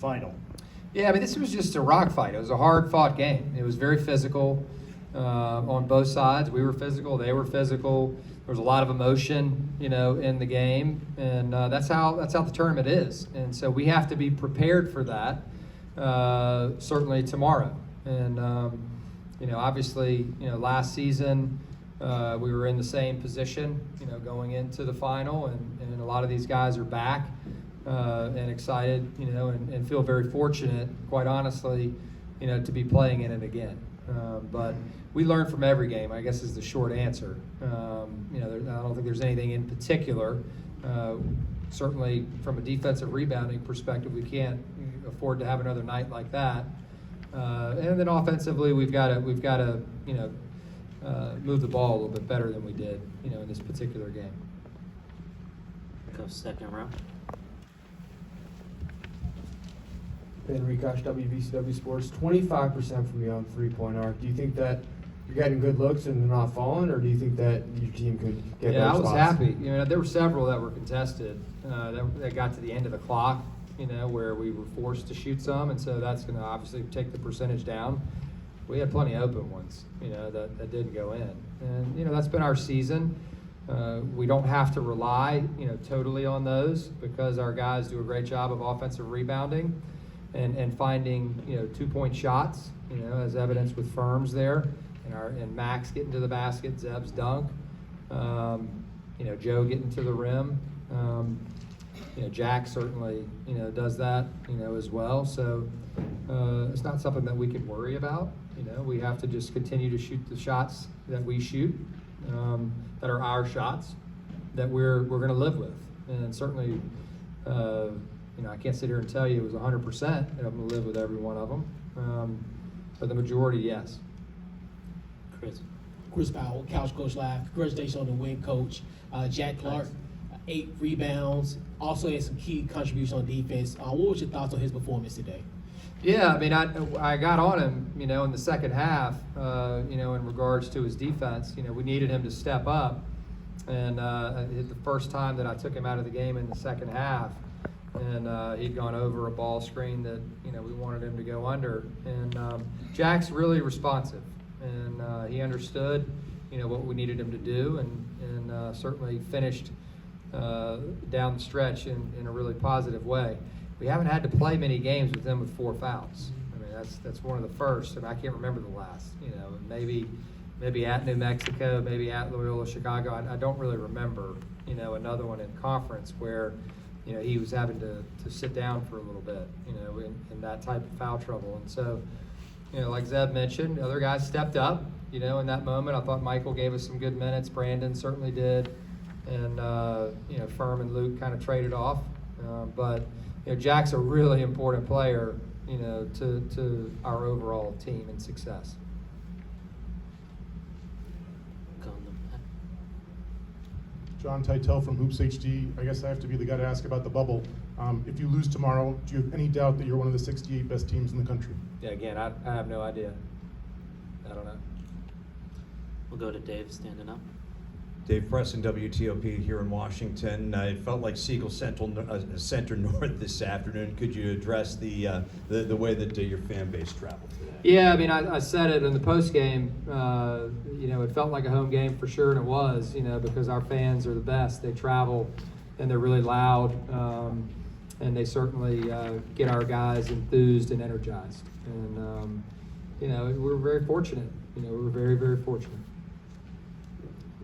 final. Yeah, I mean, this was just a rock fight. It was a hard-fought game. It was very physical on both sides. We were physical. They were physical. There was a lot of emotion, in the game, and that's how the tournament is. And so we have to be prepared for that. Certainly tomorrow. And obviously, last season we were in the same position, going into the final, and a lot of these guys are back. And excited, and feel very fortunate, quite honestly, to be playing in it again. But we learn from every game, I guess, is the short answer. I don't think there's anything in particular. Certainly, from a defensive rebounding perspective, we can't afford to have another night like that. And then offensively, we've got to move the ball a little bit better than we did, in this particular game. Go second row. Ben Rikosh, WVCW Sports, 25% from beyond three-point arc. Do you think that you're getting good looks and they're not falling, or do you think that your team could get Yeah, I better was spots? happy. There were several that were contested that got to the end of the clock, where we were forced to shoot some, and so that's going to obviously take the percentage down. We had plenty of open ones, that didn't go in, and that's been our season. We don't have to rely, totally on those, because our guys do a great job of offensive rebounding and finding, 2-point shots, as evidenced with Firms there, and Max getting to the basket, Zeb's dunk, Joe getting to the rim. Jack certainly, does that, as well. So it's not something that we can worry about. We have to just continue to shoot the shots that we shoot, that are our shots, that we're going to live with. And certainly, I can't sit here and tell you it was 100% that I'm going to live with every one of them. But the majority, yes. Chris. Powell, Couch Coach Live. Congratulations on the win, Coach. Jack Clark, 8 rebounds. Also had some key contributions on defense. What was your thoughts on his performance today? Yeah, I mean, I got on him, in the second half, in regards to his defense. We needed him to step up. And the first time that I took him out of the game in the second half, and he'd gone over a ball screen that, we wanted him to go under. And Jack's really responsive, and he understood, what we needed him to do, and certainly finished down the stretch in a really positive way. We haven't had to play many games with them with 4 fouls. I mean, that's one of the first, and I can't remember the last. Maybe at New Mexico, maybe at Loyola Chicago. I don't really remember, another one in conference where, he was having to sit down for a little bit, in that type of foul trouble. And so, like Zeb mentioned, other guys stepped up, in that moment. I thought Michael gave us some good minutes. Brandon certainly did. And, Firm and Luke kind of traded off. But Jack's a really important player, to our overall team and success. John Titel from Hoops HD. I guess I have to be the guy to ask about the bubble. If you lose tomorrow, do you have any doubt that you're one of the 68 best teams in the country? Yeah, again, I have no idea. I don't know. We'll go to Dave standing up. Dave Preston, WTOP here in Washington. It felt like Siegel Center North this afternoon. Could you address the way that your fan base traveled today? Yeah, I mean, I said it in the post game. It felt like a home game for sure, and it was. Because our fans are the best. They travel, and they're really loud, and they certainly get our guys enthused and energized. And we're very fortunate. We're very, very fortunate.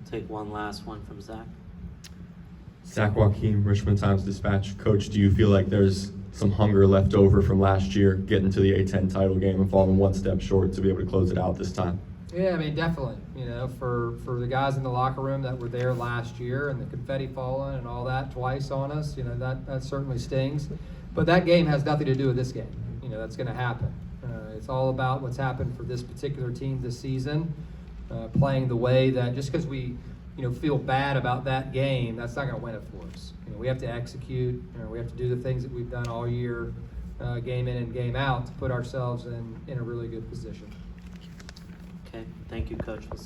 Take one last one from Zach. Zach Joaquin, Richmond Times-Dispatch. Coach, do you feel like there's some hunger left over from last year, getting to the A-10 title game and falling one step short to be able to close it out this time? Yeah, I mean, definitely. For the guys in the locker room that were there last year and the confetti falling and all that twice on us, that certainly stings. But that game has nothing to do with this game. That's going to happen. It's all about what's happened for this particular team this season. Playing the way that just because we, feel bad about that game, that's not going to win it for us. We have to execute. We have to do the things that we've done all year, game in and game out, to put ourselves in a really good position. Okay, thank you, Coach.